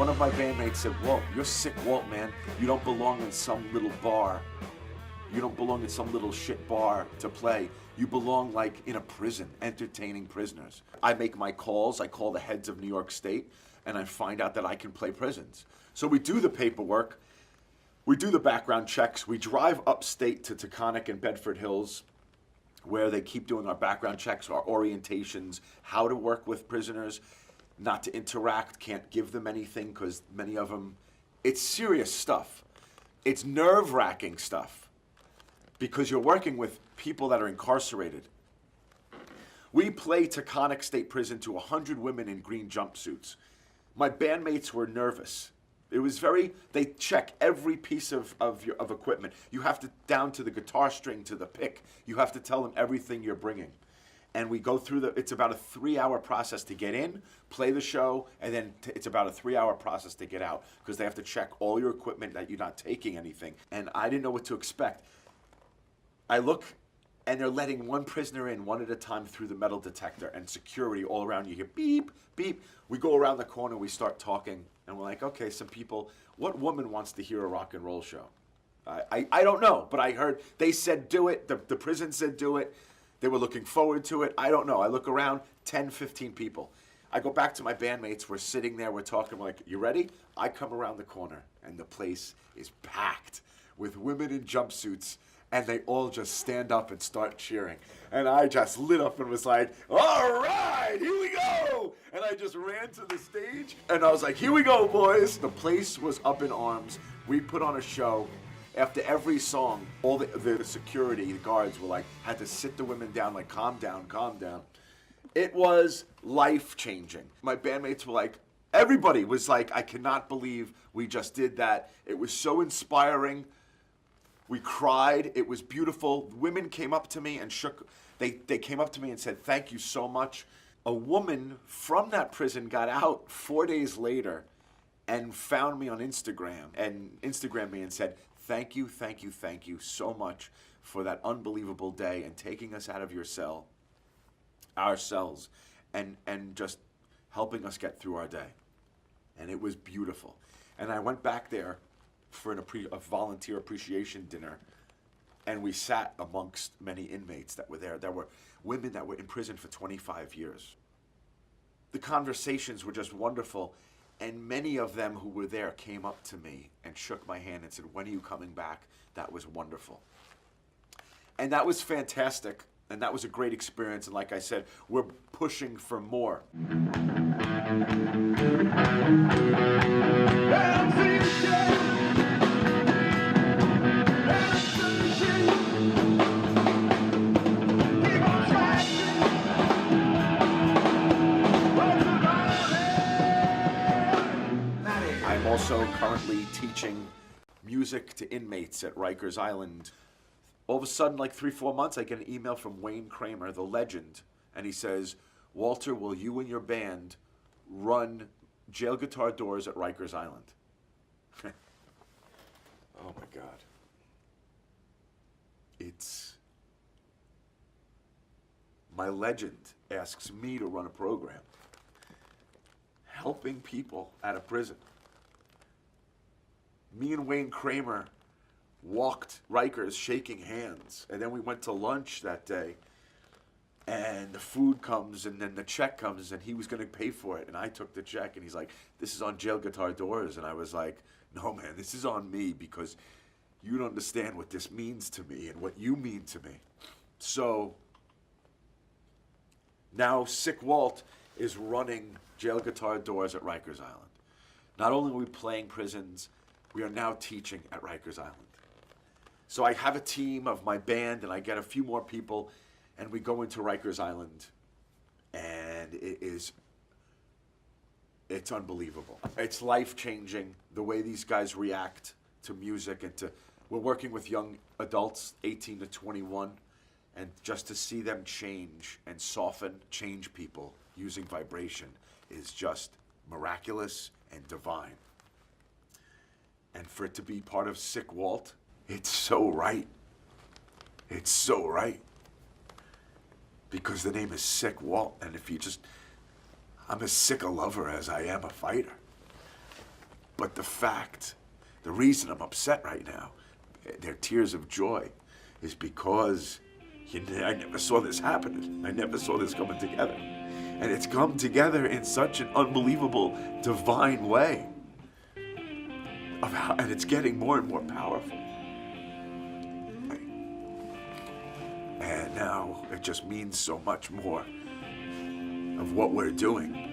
one of my bandmates said, Walt, you're SickWalt, man. You don't belong in some little bar. You don't belong in some little shit bar to play. You belong like in a prison, entertaining prisoners. I make my calls, I call the heads of New York State, and I find out that I can play prisons. So we do the paperwork, we do the background checks, we drive upstate to Taconic and Bedford Hills, where they keep doing our background checks, our orientations, how to work with prisoners, not to interact, can't give them anything because many of them, it's serious stuff. It's nerve-wracking stuff because you're working with people that are incarcerated. We play Taconic State Prison to 100 women in green jumpsuits. My bandmates were nervous. It was they check every piece of equipment. You have to, down to the guitar string, to the pick, you have to tell them everything you're bringing. And we go through it's about a 3-hour process to get in, play the show, and then it's about a 3-hour process to get out because they have to check all your equipment that you're not taking anything. And I didn't know what to expect. I look, and they're letting one prisoner in one at a time through the metal detector, and security all around you hear beep, beep. We go around the corner, we start talking, and we're like, okay, some people, what woman wants to hear a rock and roll show? I don't know, but I heard they said do it, the prison said do it. They were looking forward to it. I don't know. I look around, 10, 15 people. I go back to my bandmates. We're sitting there. We're talking. We're like, you ready? I come around the corner, and the place is packed with women in jumpsuits, and they all just stand up and start cheering. And I just lit up and was like, all right, here we go. And I just ran to the stage, and I was like, here we go, boys. The place was up in arms. We put on a show. After every song, all the security, the guards were like, had to sit the women down, like, calm down, calm down. It was life-changing. My bandmates were like, everybody was like, I cannot believe we just did that. It was so inspiring. We cried. It was beautiful. Women came up to me and they came up to me and said, thank you so much. A woman from that prison got out 4 days later and found me on Instagram and Instagrammed me and said, thank you, thank you, thank you so much for that unbelievable day and taking us out of your cell, our cells, and just helping us get through our day. And it was beautiful. And I went back there for a volunteer appreciation dinner, and we sat amongst many inmates that were there. There were women that were in prison for 25 years. The conversations were just wonderful. And many of them who were there came up to me and shook my hand and said, when are you coming back? That was wonderful. And that was fantastic. And that was a great experience. And like I said, we're pushing for more. Also currently teaching music to inmates at Rikers Island. All of a sudden, like 3-4 months, I get an email from Wayne Kramer, the legend, and he says, Walter, will you and your band run jail guitar doors at Rikers Island? Oh my God. My legend asks me to run a program helping people out of prison. Me and Wayne Kramer walked Rikers shaking hands, and then we went to lunch that day, and the food comes, and then the check comes, and he was going to pay for it, and I took the check, and he's like, this is on jail guitar doors, and I was like, no, man, this is on me, because you don't understand what this means to me and what you mean to me. So now SickWalt is running jail guitar doors at Rikers Island. Not only are we playing prisons, we are now teaching at Rikers Island. So I have a team of my band, and I get a few more people, and we go into Rikers Island, and it's unbelievable. It's life-changing, the way these guys react to music, and we're working with young adults, 18 to 21, and just to see them change and soften, change people using vibration is just miraculous and divine. And for it to be part of SickWalt, it's so right. It's so right. Because the name is SickWalt, and if you I'm as sick a lover as I am a fighter. But the reason I'm upset right now, they're tears of joy, is because I never saw this happening. I never saw this coming together. And it's come together in such an unbelievable, divine way. And it's getting more and more powerful. And now it just means so much more of what we're doing.